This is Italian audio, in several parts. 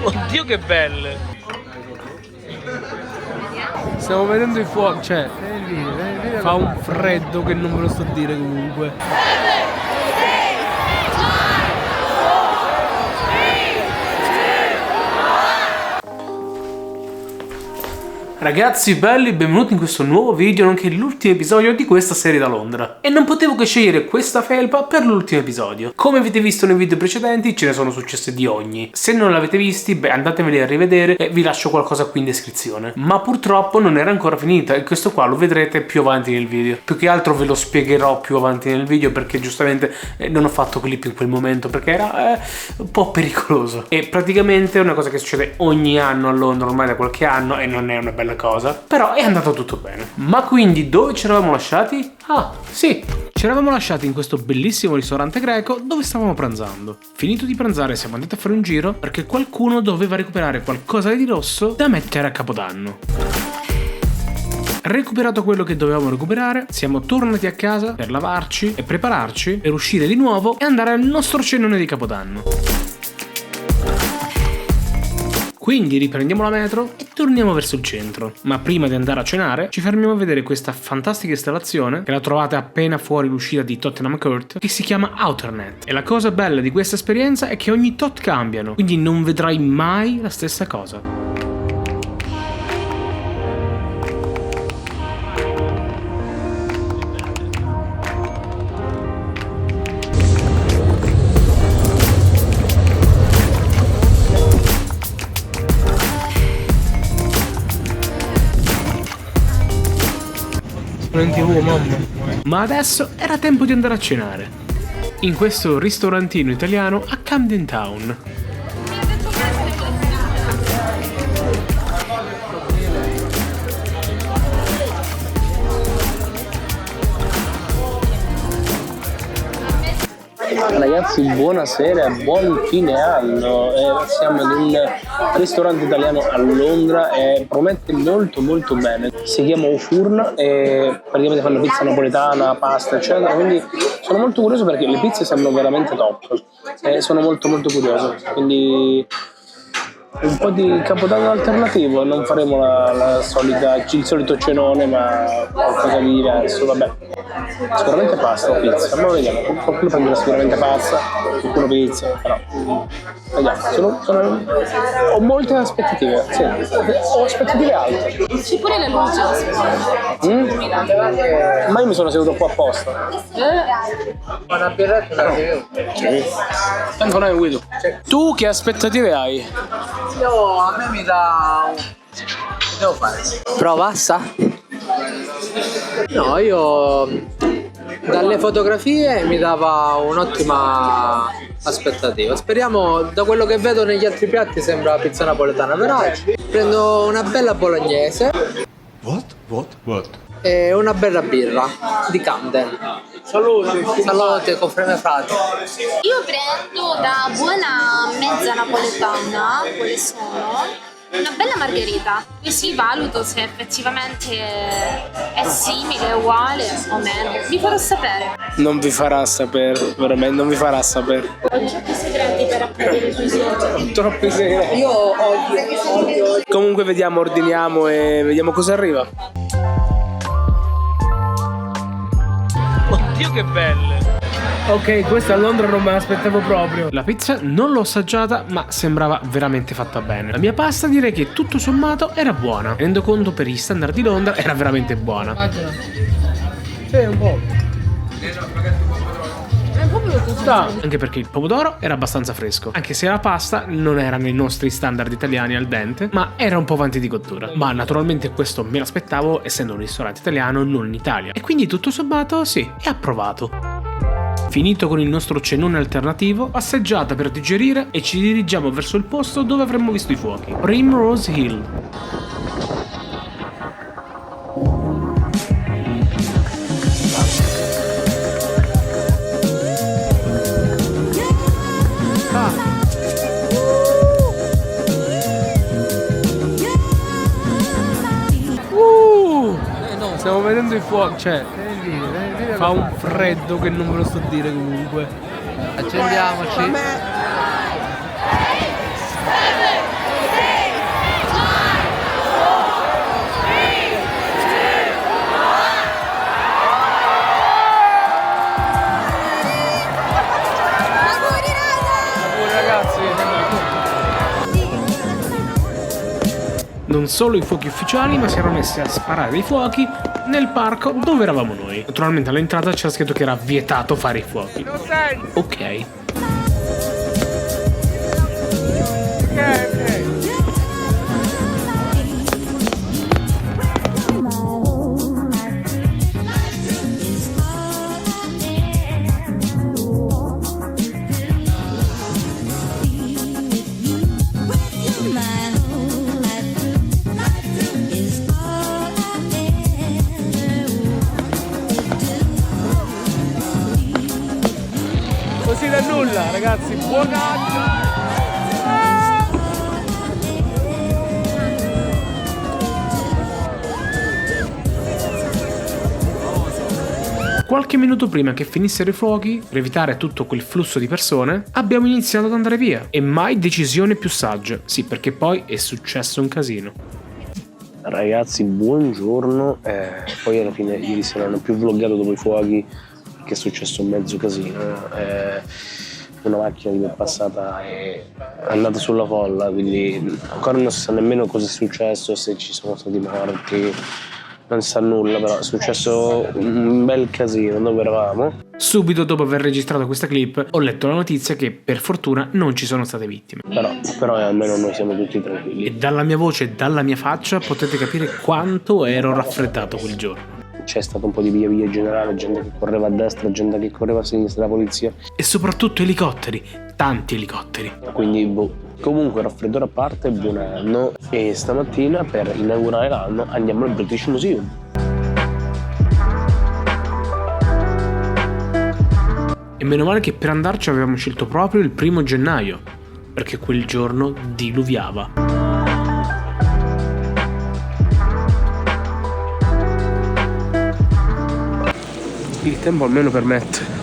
Oddio che belle! Stiamo vedendo i fuochi, cioè fa un freddo che non ve lo sto a dire comunque. Ragazzi belli, benvenuti in questo nuovo video, nonché l'ultimo episodio di questa serie da Londra. E non potevo che scegliere questa felpa per l'ultimo episodio. Come avete visto nei video precedenti, ce ne sono successe di ogni. Se non l'avete visti, beh, andateveli a rivedere e vi lascio qualcosa qui in descrizione. Ma purtroppo non era ancora finita e questo qua lo vedrete più avanti nel video. Più che altro ve lo spiegherò più avanti nel video perché giustamente non ho fatto clip in quel momento perché era un po' pericoloso. E praticamente è una cosa che succede ogni anno a Londra ormai da qualche anno e non è una bella cosa, però è andato tutto bene. Ma quindi dove ci eravamo lasciati? Ah, sì, ci eravamo lasciati in questo bellissimo ristorante greco dove stavamo pranzando. Finito di pranzare siamo andati a fare un giro perché qualcuno doveva recuperare qualcosa di rosso da mettere a Capodanno. Recuperato quello che dovevamo recuperare, siamo tornati a casa per lavarci e prepararci per uscire di nuovo e andare al nostro cenone di Capodanno. Quindi riprendiamo la metro e torniamo verso il centro. Ma prima di andare a cenare ci fermiamo a vedere questa fantastica installazione che la trovate appena fuori l'uscita di Tottenham Court, che si chiama Outernet. E la cosa bella di questa esperienza è che ogni tot cambiano, quindi non vedrai mai la stessa cosa. In TV, mamma. Ma adesso era tempo di andare a cenare in questo ristorantino italiano a Camden Town. Ragazzi, buonasera, buon fine anno. Siamo in un ristorante italiano a Londra e promette molto molto bene. Si chiama Ufurn e praticamente fanno pizza napoletana, pasta eccetera, quindi sono molto curioso perché le pizze sembrano veramente top e sono molto molto curioso, quindi un po' di Capodanno alternativo. Non faremo il solito cenone, ma qualcosa di diverso. Vabbè, sicuramente pasta o pizza, ma vediamo. Qualcuno prenderà sicuramente pasta, qualcuno pizza, però vediamo. Ho molte aspettative, sì. Ho aspettative alte. C'è pure le luci. Ma io mi sono seduto qua apposta. Una birretta da Sì. Tanto noi guido. Tu che aspettative hai? Io a me mi dà che devo fare? Prova, sa? No, io dalle fotografie mi dava un'ottima aspettativa. Speriamo, da quello che vedo negli altri piatti sembra pizza napoletana, però prendo una bella bolognese. What? E una bella birra di Camden. Salute con freme frate. Io prendo da buona mezza napoletana, quelle sono, una bella margherita, così valuto se effettivamente è simile, uguale o meno. Vi farò sapere. Non vi farà sapere, veramente non vi farà sapere. Ho troppi segreti per apprendere sui social. Troppi segreti. Io odio. Comunque vediamo, ordiniamo e vediamo cosa arriva. Oddio che belle! Ok, questa a Londra non me l'aspettavo proprio. La pizza non l'ho assaggiata, ma sembrava veramente fatta bene. La mia pasta direi che tutto sommato era buona. Rendo conto per gli standard di Londra era veramente buona. Immagino. Sì, un po'. Anche perché il pomodoro era abbastanza fresco, anche se la pasta non era nei nostri standard italiani al dente, ma era un po' avanti di cottura. Ma naturalmente questo me l'aspettavo essendo un ristorante italiano, non in Italia. E quindi tutto sommato sì, è approvato. Finito con il nostro cenone alternativo, passeggiata per digerire e ci dirigiamo verso il posto dove avremmo visto i fuochi, Primrose Hill. Stiamo vedendo i fuochi, cioè fa un freddo che non ve lo sto a dire comunque. Accendiamoci. non solo i fuochi ufficiali, ma si erano messi a sparare dei fuochi nel parco dove eravamo noi. Naturalmente all'entrata c'era scritto che era vietato fare i fuochi. Ok. Così da nulla, ragazzi, buonanotte! Qualche minuto prima che finissero i fuochi, per evitare tutto quel flusso di persone, abbiamo iniziato ad andare via. E mai decisione più saggia. Sì, perché poi è successo un casino. Ragazzi, buongiorno. Poi alla fine ieri sera non ho più vloggato dopo i fuochi perché è successo un mezzo casino. Una macchina che mi è passata è andata sulla folla, quindi ancora non si sa nemmeno cosa è successo, se ci sono stati morti. Non si sa nulla, però è successo un bel casino dove eravamo. Subito dopo aver registrato questa clip ho letto la notizia che per fortuna non ci sono state vittime. Però almeno noi siamo tutti tranquilli. E dalla mia voce e dalla mia faccia potete capire quanto ero raffreddato quel giorno. C'è stato un po' di via generale, gente che correva a destra, gente che correva a sinistra, la polizia. E soprattutto elicotteri, tanti elicotteri. Quindi comunque raffreddore a parte, buon anno. E stamattina per inaugurare l'anno andiamo al British Museum. E meno male che per andarci avevamo scelto proprio il 1° gennaio, perché quel giorno diluviava. Il tempo almeno permette.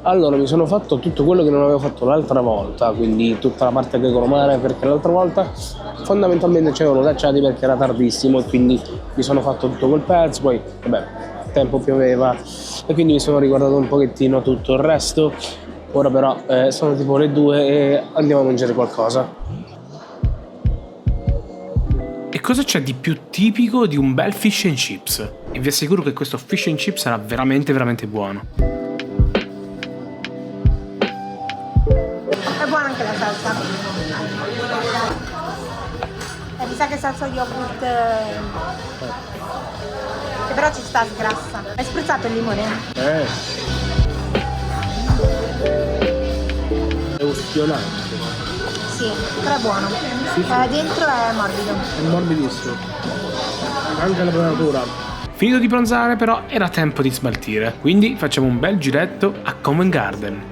Allora, mi sono fatto tutto quello che non avevo fatto l'altra volta, quindi tutta la parte greco-romana, perché l'altra volta fondamentalmente ci avevano cacciati perché era tardissimo e quindi mi sono fatto tutto quel pezzo, poi vabbè, il tempo pioveva e quindi mi sono riguardato un pochettino tutto il resto. Ora però sono tipo le 2 e andiamo a mangiare qualcosa. E cosa c'è di più tipico di un bel fish and chips? E vi assicuro che questo fish and chips sarà veramente veramente buono. È buona anche la salsa. Mi sa che salsa yogurt che però ci sta sgrassa. Hai spruzzato il limone? È ustionante. Sì, però è buono. Sì. Dentro è morbido. È morbidissimo. Anche la penatura. Finito di pranzare però era tempo di smaltire, quindi facciamo un bel giretto a Covent Garden.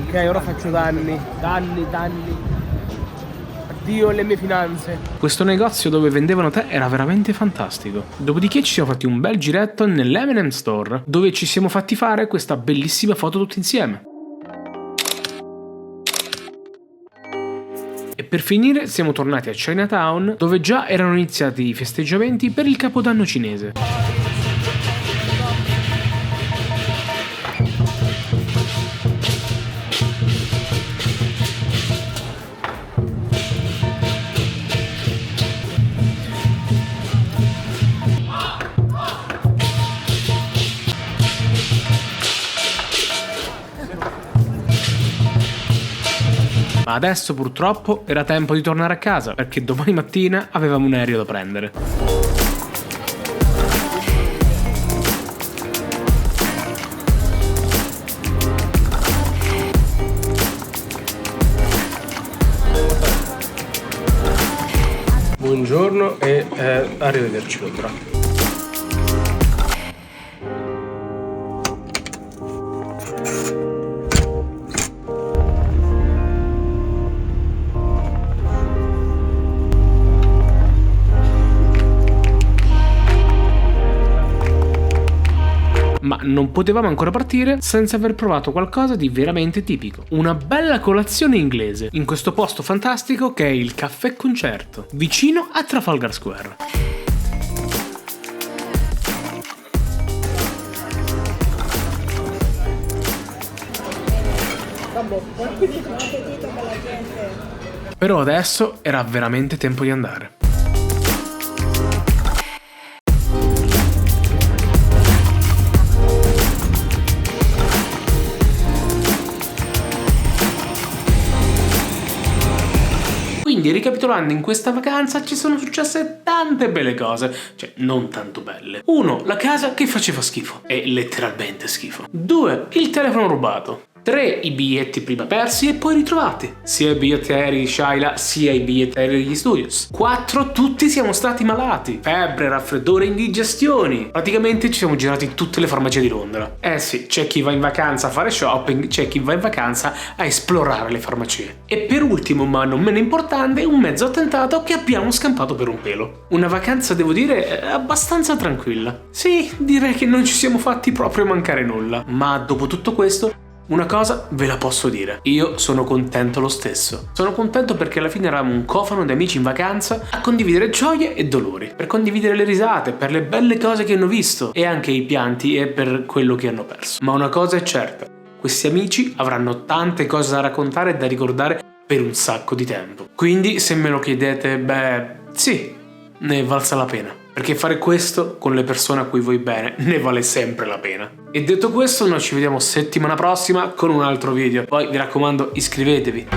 Ok, ora faccio danni. Addio alle mie finanze. Questo negozio dove vendevano tè era veramente fantastico. Dopodiché ci siamo fatti un bel giretto nell'M&M Store, dove ci siamo fatti fare questa bellissima foto tutti insieme. E per finire siamo tornati a Chinatown, dove già erano iniziati i festeggiamenti per il Capodanno cinese. Ma adesso purtroppo era tempo di tornare a casa, perché domani mattina avevamo un aereo da prendere. Buongiorno e arrivederci Londra. Ma non potevamo ancora partire senza aver provato qualcosa di veramente tipico. Una bella colazione inglese, in questo posto fantastico che è il Caffè Concerto, vicino a Trafalgar Square. Però adesso era veramente tempo di andare. Quindi ricapitolando, in questa vacanza ci sono successe tante belle cose, cioè non tanto belle. 1. La casa che faceva schifo, e letteralmente schifo. 2. Il telefono rubato. 3. I biglietti prima persi e poi ritrovati, sia i biglietti aerei di Shaila sia i biglietti aerei degli studios. 4. Tutti siamo stati malati, febbre, raffreddore, indigestioni. Praticamente ci siamo girati tutte le farmacie di Londra. Eh sì, c'è chi va in vacanza a fare shopping, c'è chi va in vacanza a esplorare le farmacie. E per ultimo, ma non meno importante, un mezzo attentato che abbiamo scampato per un pelo. Una vacanza, devo dire, abbastanza tranquilla. Sì, direi che non ci siamo fatti proprio mancare nulla. Ma dopo tutto questo, una cosa ve la posso dire, io sono contento lo stesso. Sono contento perché alla fine eravamo un cofano di amici in vacanza a condividere gioie e dolori, per condividere le risate, per le belle cose che hanno visto e anche i pianti e per quello che hanno perso. Ma una cosa è certa, questi amici avranno tante cose da raccontare e da ricordare per un sacco di tempo. Quindi se me lo chiedete, beh, sì, ne è valsa la pena. Perché fare questo con le persone a cui vuoi bene ne vale sempre la pena. E detto questo, noi ci vediamo settimana prossima con un altro video. Poi vi raccomando, iscrivetevi.